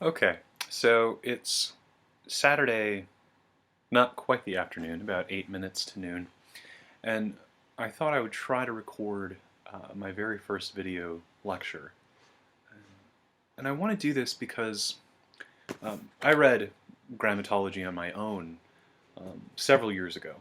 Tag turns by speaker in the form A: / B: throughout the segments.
A: Okay, so it's Saturday, not quite the afternoon, about 8 minutes to noon, and I thought I would try to record my very first video lecture. And I want to do this because I read Grammatology on my own several years ago,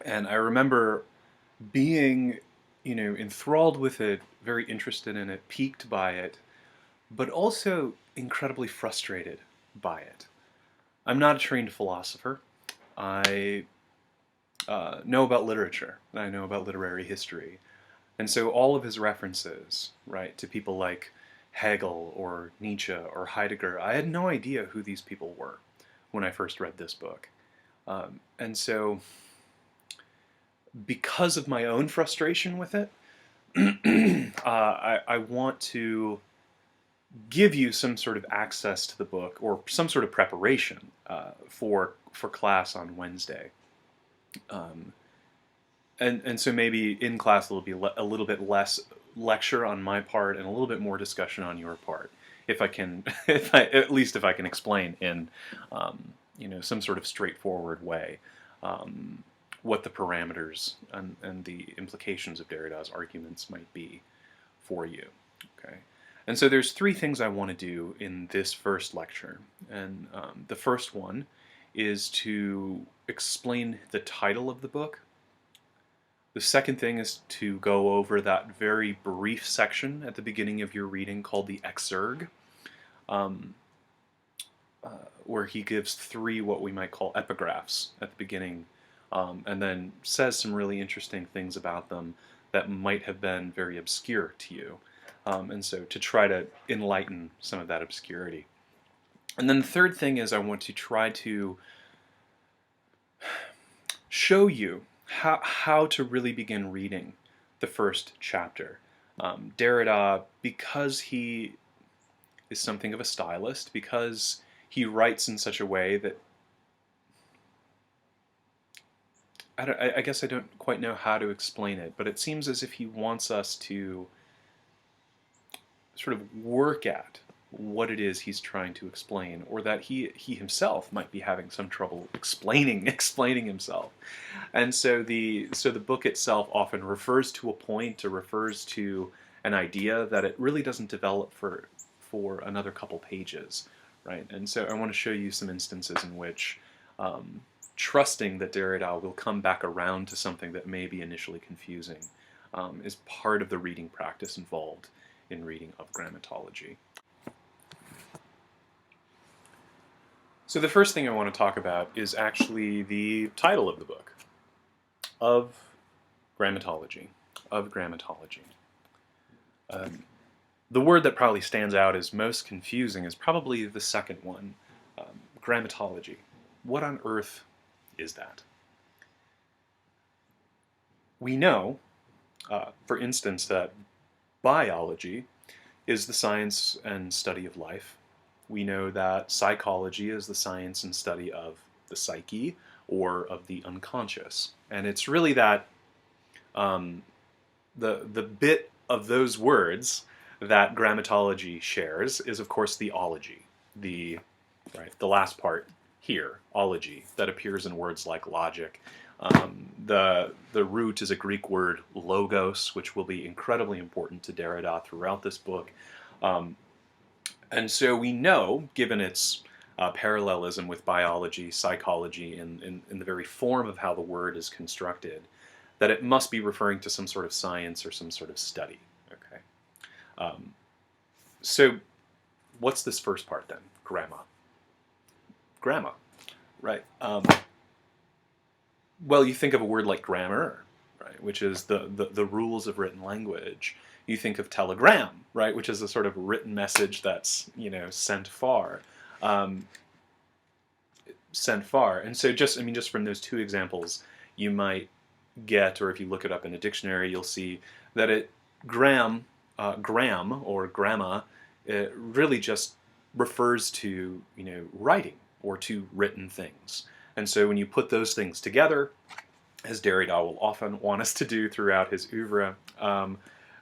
A: and I remember being, enthralled with it, very interested in it, piqued by it, but also incredibly frustrated by it. I'm not a trained philosopher. I know about literature, and I know about literary history. And so all of his references, right, to people like Hegel or Nietzsche or Heidegger, I had no idea who these people were when I first read this book. And so, because of my own frustration with it, I want to give you some sort of access to the book or some sort of preparation for class on Wednesday. Um, and so maybe in class there'll be a little bit less lecture on my part and a little bit more discussion on your part, if I can, at least if I can explain in, some sort of straightforward way, what the parameters and the implications of Derrida's arguments might be for you. Okay, and so there's three things I want to do in this first lecture, and the first one is to explain the title of the book. The second thing is to go over that very brief section at the beginning of your reading called the Exergue, um, where he gives three what we might call epigraphs at the beginning, and then says some really interesting things about them that might have been very obscure to you. And so to try to enlighten some of that obscurity. And then the third thing is I want to try to show you how to really begin reading the first chapter. Derrida, because he is something of a stylist, because he writes in such a way that I guess I don't quite know how to explain it, but it seems as if he wants us to sort of work at what it is he's trying to explain, or that he himself might be having some trouble explaining himself. And so the book itself often refers to a point or refers to an idea that it really doesn't develop for another couple pages, right? And so I want to show you some instances in which trusting that Derrida will come back around to something that may be initially confusing is part of the reading practice involved in reading of Grammatology. So the first thing I want to talk about is actually the title of the book, Of Grammatology. Of Grammatology. The word that probably stands out as most confusing is probably the second one, grammatology. What on earth is that? We know, for instance, that biology is the science and study of life. We know that psychology is the science and study of the psyche or of the unconscious. And it's really that the bit of those words that grammatology shares is, of course, the ology, the last part here, ology, that appears in words like logic. The root is a Greek word, logos, which will be incredibly important to Derrida throughout this book. And so we know, given its parallelism with biology, psychology, in the very form of how the word is constructed, that it must be referring to some sort of science or some sort of study. Okay. So what's this first part then? Grammar, right? Well, you think of a word like grammar, right, which is the rules of written language. You think of telegram, right, which is a sort of written message that's sent far. Sent far. And so just from those two examples, you might get, or if you look it up in a dictionary, you'll see that gram or gramma, it really just refers to writing or to written things. And so when you put those things together, as Derrida will often want us to do throughout his oeuvre,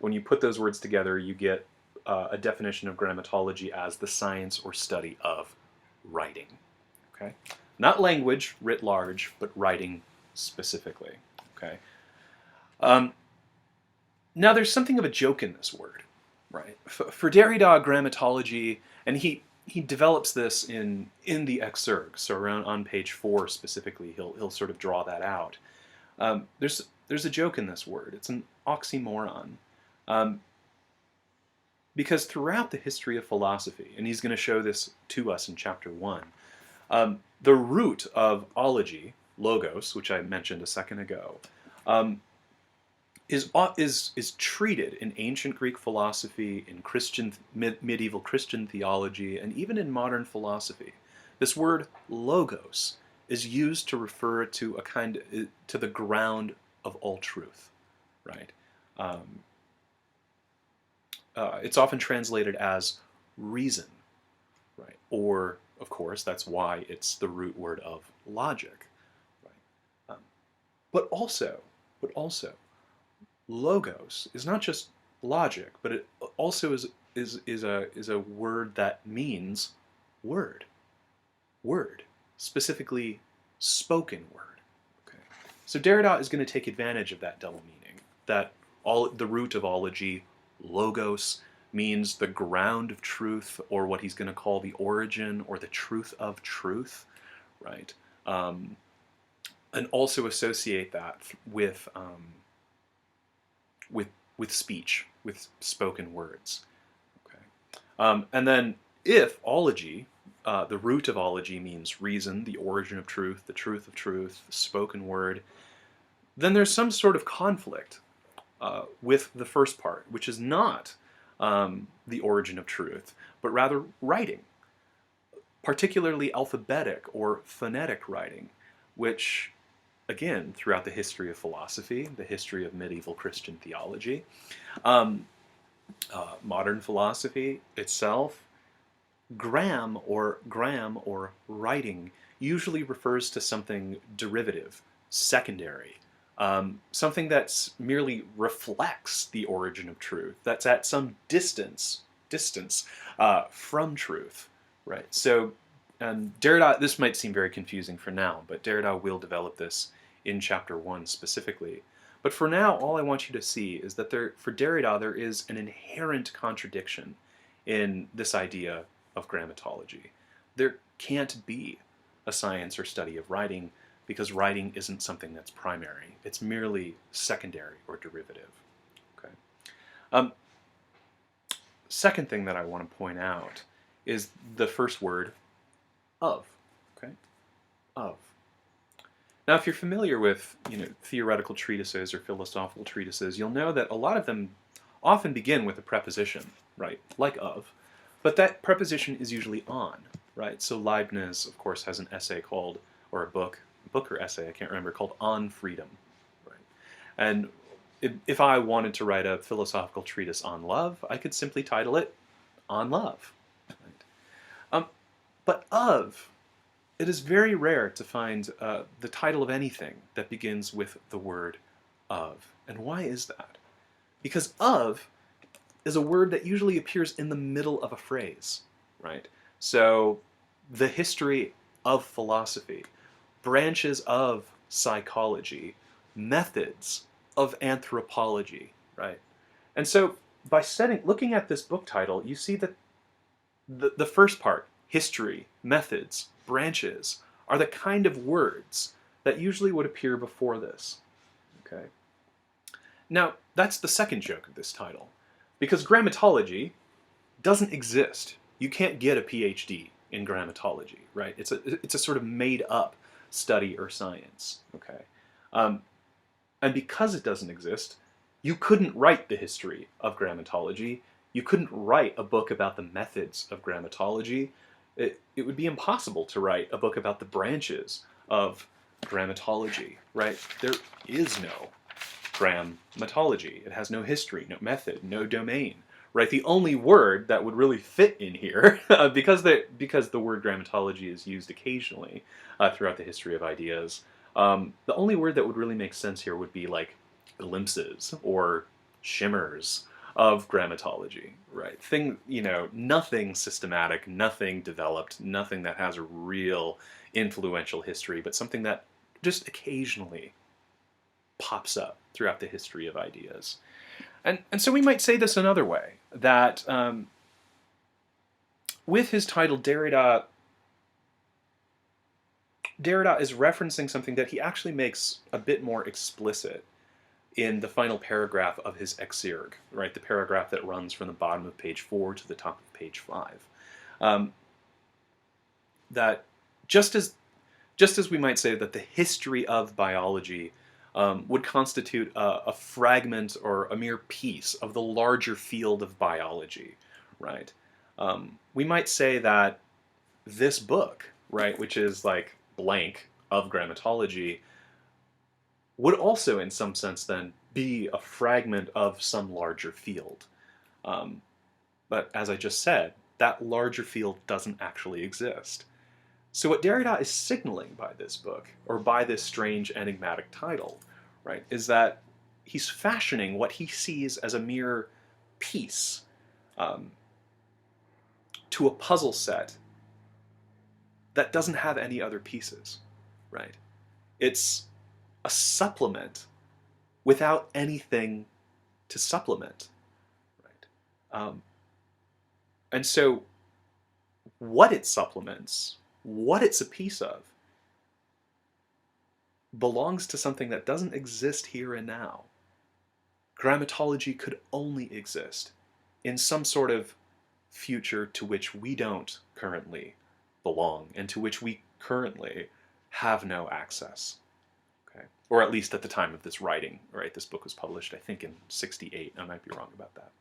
A: when you put those words together, you get a definition of grammatology as the science or study of writing. Okay, not language writ large, but writing specifically. Okay. Now there's something of a joke in this word, right? For Derrida, grammatology, and he develops this in the Exergue, so around on page 4 specifically, he'll sort of draw that out. There's a joke in this word. It's an oxymoron. Because throughout the history of philosophy, and he's going to show this to us in chapter 1, the root of ology, logos, which I mentioned a second ago, is treated in ancient Greek philosophy, in medieval Christian theology, and even in modern philosophy. This word logos is used to refer to to the ground of all truth, right? It's often translated as reason, right? Or, of course, that's why it's the root word of logic, right? But also, logos is not just logic, but it also is a word that means word, specifically spoken word. Okay, so Derrida is going to take advantage of that double meaning. That the root of ology, logos, means the ground of truth, or what he's going to call the origin or the truth of truth, right? And also associate that with speech, with spoken words. Okay, and then if ology, the root of ology means reason, the origin of truth, the truth of truth, the spoken word, then there's some sort of conflict with the first part, which is not the origin of truth, but rather writing, particularly alphabetic or phonetic writing, which, again, throughout the history of philosophy, the history of medieval Christian theology, modern philosophy itself, gram or writing usually refers to something derivative, secondary, something that's merely reflects the origin of truth, that's at some distance from truth, right? So, and Derrida, this might seem very confusing for now, but Derrida will develop this in chapter 1 specifically. But for now, all I want you to see is that for Derrida, there is an inherent contradiction in this idea of grammatology. There can't be a science or study of writing because writing isn't something that's primary. It's merely secondary or derivative. Okay. Second thing that I want to point out is the first word, of. Okay, of. Now, if you're familiar with theoretical treatises or philosophical treatises, you'll know that a lot of them often begin with a preposition, right, like of, but that preposition is usually on, right? So Leibniz, of course, has an essay called, or a book or essay, I can't remember, called On Freedom, right? And if I wanted to write a philosophical treatise on love, I could simply title it On Love, right? But of, it is very rare to find the title of anything that begins with the word of. And why is that? Because of is a word that usually appears in the middle of a phrase, right? So the history of philosophy, branches of psychology, methods of anthropology, right? And so by looking at this book title, you see that the first part, history, methods, branches, are the kind of words that usually would appear before this. Okay. Now, that's the second joke of this title, because grammatology doesn't exist. You can't get a PhD in grammatology, right? It's a sort of made-up study or science. Okay. And because it doesn't exist, you couldn't write the history of grammatology. You couldn't write a book about the methods of grammatology. It would be impossible to write a book about the branches of grammatology, right? There is no grammatology. It has no history, no method, no domain, right? The only word that would really fit in here, because the word grammatology is used occasionally throughout the history of ideas, the only word that would really make sense here would be like glimpses or shimmers, of grammatology, right? Nothing systematic, nothing developed, nothing that has a real influential history, but something that just occasionally pops up throughout the history of ideas. And so we might say this another way, that with his title, Derrida is referencing something that he actually makes a bit more explicit in the final paragraph of his Exergue, right? The paragraph that runs from the bottom of page 4 to the top of page 5. That just as we might say that the history of biology would constitute a fragment or a mere piece of the larger field of biology, right? We might say that this book, right, which is like blank of grammatology, would also, in some sense, then be a fragment of some larger field. But as I just said, that larger field doesn't actually exist. So what Derrida is signaling by this book, or by this strange enigmatic title, right, is that he's fashioning what he sees as a mere piece to a puzzle set that doesn't have any other pieces, right? It's a supplement without anything to supplement, right? And so what it supplements, what it's a piece of, belongs to something that doesn't exist here and now. Grammatology could only exist in some sort of future to which we don't currently belong and to which we currently have no access. Okay? Or at least at the time of this writing, right? This book was published, I think, in '68. I might be wrong about that.